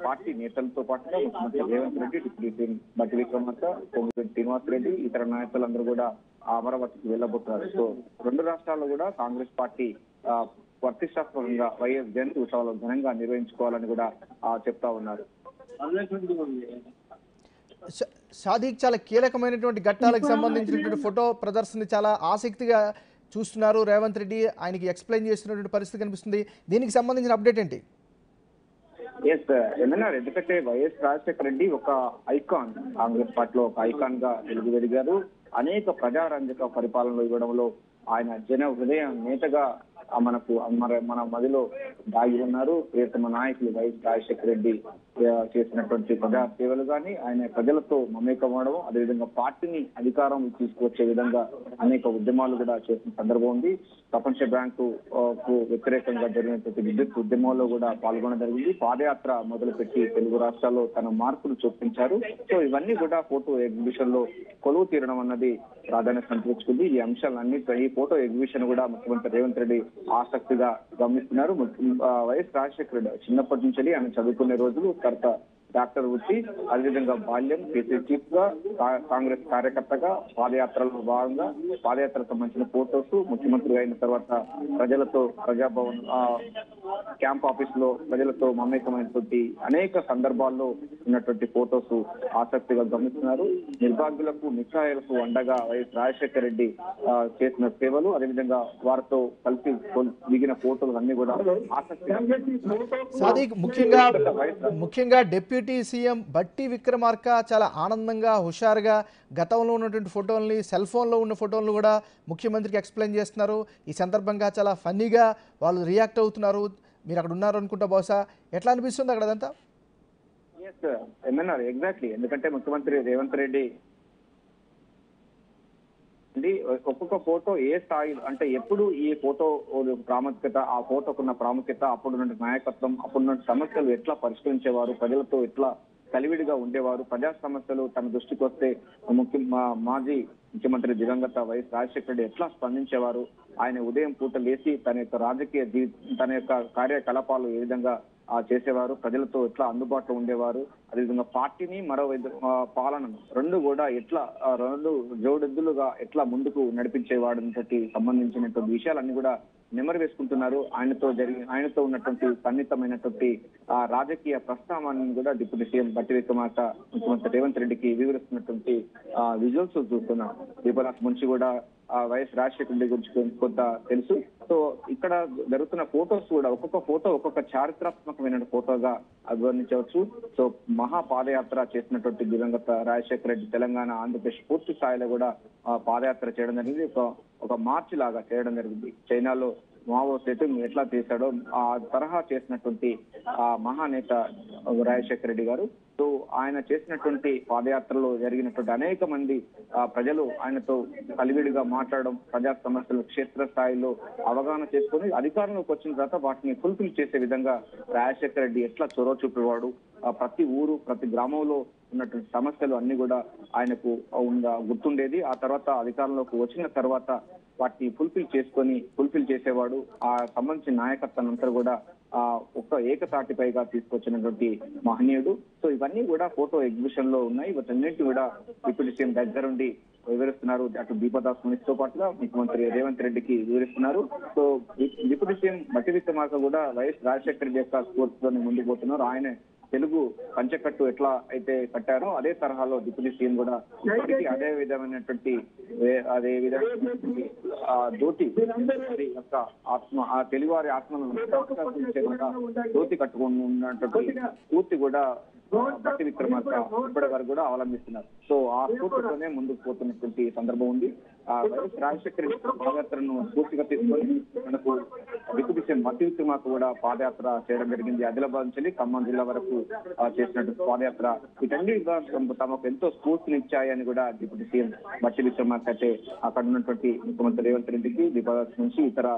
Party నేతలతో పాటుగా ముఖ్యమంత్రి రేవంత్ రెడ్డి, డిప్యూటీ సీఎం బట్టి విక్రమార్క, పొంగులేటి శ్రీనివాస్ రెడ్డి, ఇతర నాయకులందరూ కూడా అమరావతికి వెళ్ళబోతున్నారు. సో 2 రాష్ట్రాల్లో కూడా కాంగ్రెస్ పార్టీ ప్రతిష్టాత్మకంగా వైఎస్ జయంతి ఉత్సవాలు ఘనంగా నిర్వహించుకోవాలని కూడా చెప్తా ఉన్నారు. షాదీక్ చాలా కీలకమైనటువంటి ఘట్టాలకు సంబంధించినటువంటి ఫోటో ప్రదర్శన చాలా ఆసక్తిగా చూస్తున్నారు రేవంత్ రెడ్డి. ఆయనకి ఎక్స్ప్లెయిన్ చేస్తున్నటువంటి పరిస్థితి కనిపిస్తుంది. దీనికి సంబంధించిన అప్డేట్ ఏంటి? ఎందుకంటే వైఎస్ రాజశేఖర రెడ్డి ఒక ఐకాన్, కాంగ్రెస్ పార్టీలో ఒక ఐకాన్ గా వెలిగారు. అనేక ప్రజారంజక పరిపాలనలు ఇవ్వడంలో ఆయన జన హృదయ నేతగా మన మదిలో దాగి ఉన్నారు. ప్రియతమ నాయకులు వైఎస్ రాజశేఖర రెడ్డి చేసినటువంటి ప్రజా సేవలు కానీ, ఆయన ప్రజలతో మమేకమవడం, అదేవిధంగా పార్టీని అధికారం తీసుకువచ్చే విధంగా అనేక ఉద్యమాలు కూడా చేసిన సందర్భం ఉంది. ప్రపంచ బ్యాంకు వ్యతిరేకంగా జరిగినటువంటి విద్యుత్ ఉద్యమంలో కూడా పాల్గొనడం జరిగింది. పాదయాత్ర మొదలుపెట్టి తెలుగు రాష్ట్రాల్లో తన మార్పులు చూపించారు. సో ఇవన్నీ కూడా ఫోటో ఎగ్జిబిషన్ లో కొలువు తీరడం అన్నది ప్రాధాన్యత సంతరించుకుంది. ఈ అంశాలన్నింటితో ఈ ఫోటో ఎగ్జిబిషన్ కూడా ముఖ్యమంత్రి రేవంత్ రెడ్డి ఆసక్తిగా గమనిస్తున్నారు. వైఎస్ రాజశేఖర రెడ్డి చిన్నప్పటి నుంచి ఆయన చదువుకునే రోజులు, తర్వాత డాక్టర్ వృత్తి, అదేవిధంగా బాల్యం, కేసీ చీఫ్ గా, కాంగ్రెస్ కార్యకర్తగా, పాదయాత్రలో భాగంగా పాదయాత్రకు సంబంధించిన ఫోటోస్, ముఖ్యమంత్రి అయిన తర్వాత ప్రజలతో ప్రజాభవన్ క్యాంప్ ఆఫీస్ లో ప్రజలతో మమేకమైనటువంటి అనేక సందర్భాల్లో ఉన్నటువంటి ఫోటోస్ ఆసక్తిగా గమనిస్తున్నారు. నిర్భాగ్యులకు, నిస్సహాయులకు అండగా వైఎస్ రాజశేఖర రెడ్డి చేసిన సేవలు, అదేవిధంగా వారితో కలిసి దిగిన ఫోటోలు అన్ని కూడా ఆసక్తిగా. ముఖ్యంగా డిప్యూటీ సీఎం బట్టి విక్రమార్క చాలా ఆనందంగా, హుషారుగా గతంలో ఉన్నటువంటి ఫోటోల్ని, సెల్ ఫోన్లో ఉన్న ఫోటోలను కూడా ముఖ్యమంత్రికి ఎక్స్ప్లెయిన్ చేస్తున్నారు. ఈ సందర్భంగా చాలా ఫన్నీగా వాళ్ళు రియాక్ట్ అవుతున్నారు. మీరు అక్కడ ఉన్నారు అనుకుంటా, బహుశా ఎట్లా అనిపిస్తుంది అక్కడ అదంతా? ఎగ్జాక్ట్లీ. ఎందుకంటే ముఖ్యమంత్రి రేవంత్ రెడ్డి ఒక్కొక్క ఫోటో ఏ స్థాయిలో అంటే ఎప్పుడు ఈ ఫోటో ప్రాముఖ్యత, ఆ ఫోటోకున్న ప్రాముఖ్యత, అప్పుడున్న నాయకత్వం, అప్పుడున్న సమస్యలు ఎట్లా పరిష్కరించేవారు, ప్రజలతో ఎట్లా కలివిడిగా ఉండేవారు, ప్రజా సమస్యలు తన దృష్టికి వస్తే మాజీ ముఖ్యమంత్రి దివంగత వైఎస్ రాజశేఖర రెడ్డి ఎట్లా స్పందించేవారు, ఆయన ఉదయం పూట లేచి తన యొక్క రాజకీయ తన యొక్క కార్యకలాపాలు ఏ విధంగా చేసేవారు, ప్రజలతో ఎట్లా అందుబాటులో ఉండేవారు, అదేవిధంగా పార్టీని పాలనను రెండు కూడా ఎట్లా జోడెద్దులుగా ఎట్లా ముందుకు నడిపించేవాడు సంబంధించినటువంటి విషయాలన్నీ కూడా నెమరు వేసుకుంటున్నారు. ఆయనతో ఉన్నటువంటి సన్నిహితమైనటువంటి రాజకీయ ప్రస్థానాన్ని కూడా డిప్యూటీ సీఎం బట్టి విక్రమార్క ముఖ్యమంత్రి రేవంత్ రెడ్డికి వివరిస్తున్నటువంటి విజువల్స్ చూస్తున్నాం. దీపదాస్ నుంచి కూడా వైఎస్ రాజశేఖర రెడ్డి గురించి కొంత తెలుసు. సో ఇక్కడ జరుగుతున్న ఫోటోస్ కూడా ఒక్కొక్క ఫోటో ఒక్కొక్క చారిత్రాత్మకమైన ఫోటోగా అభివర్ణించవచ్చు. సో మహా పాదయాత్ర చేసినటువంటి దివంగత రాజశేఖర రెడ్డి తెలంగాణ, ఆంధ్రప్రదేశ్ పూర్తి స్థాయిలో కూడా పాదయాత్ర చేయడం జరిగింది. ఒక మార్చి లాగా చేయడం జరిగింది. చైనాలో మావో సెటింగ్ ఎట్లా చేశాడో ఆ తరహా చేసినటువంటి మహానేత రాజశేఖర రెడ్డి గారు. సో ఆయన చేసినటువంటి పాదయాత్రలో జరిగినటువంటి అనేక మంది ప్రజలు ఆయనతో కలివిడిగా మాట్లాడడం, ప్రజా సమస్యలు క్షేత్రస్థాయిలో అవగాహన చేసుకుని అధికారంలోకి వచ్చిన తర్వాత వాటిని ఫుల్ఫిల్ చేసే విధంగా రాజశేఖర రెడ్డి ఎట్లా చొరవ చూపేవాడు, ప్రతి ఊరు, ప్రతి గ్రామంలో ఉన్నటువంటి సమస్యలు అన్ని కూడా ఆయనకు గుర్తుండేది. ఆ తర్వాత అధికారంలోకి వచ్చిన తర్వాత వాటిని ఫుల్ఫిల్ చేసేవాడు. ఆ సంబంధించిన నాయకత్వం అంతా కూడా ఒక ఏకతాటిపైగా తీసుకొచ్చినటువంటి మహనీయుడు. సో ఇవన్నీ కూడా ఫోటో ఎగ్జిబిషన్ లో ఉన్నాయి. వీటన్నింటి కూడా డిప్యూటీ సీఎం దగ్గరుండి వివరిస్తున్నారు. అటు దీపదాస్ మునితో పాటుగా ముఖ్యమంత్రి రేవంత్ రెడ్డికి వివరిస్తున్నారు. సో డిప్యూటీ సీఎం బట్టి విక్రమార్క కూడా వైఎస్ రాజశేఖర రెడ్డి యొక్క స్ఫూర్తితోనే ముందుకు పోతున్నారు. ఆయన తెలుగు పంచకట్టు ఎట్లా అయితే కట్టారో అదే తరహాలో డిప్యూటీ సీఎం కూడా ఇప్పటికీ అదే విధమైనటువంటి ధోతి యొక్క ఆత్మ, ఆ తెలుగువారి ఆత్మను ధోతి కట్టుకుని ఉన్నటువంటి పూర్తి కూడా బట్టి విక్రమార్క ఇప్పటి వరకు కూడా అవలంబిస్తున్నారు. సో ఆ స్ఫూర్తితోనే ముందుకు పోతున్నటువంటి సందర్భం ఉంది. వైఎస్ రాజశేఖర రెడ్డి పాదయాత్రను స్ఫూర్తిగా తీసుకొని మనకు డిప్యూటీ సీఎం బట్టి విక్రమార్క కూడా పాదయాత్ర చేయడం జరిగింది. ఆదిలాబాద్ నుంచి ఖమ్మం జిల్లా వరకు చేసినటువంటి పాదయాత్ర వీటన్ని తమకు ఎంతో స్ఫూర్తినిచ్చాయని కూడా డిప్యూటీ సీఎం బట్టి విక్రమార్క అయితే అక్కడ ఉన్నటువంటి ముఖ్యమంత్రి రేవంత్ రెడ్డికి, దీపదాస్ నుంచి ఇతర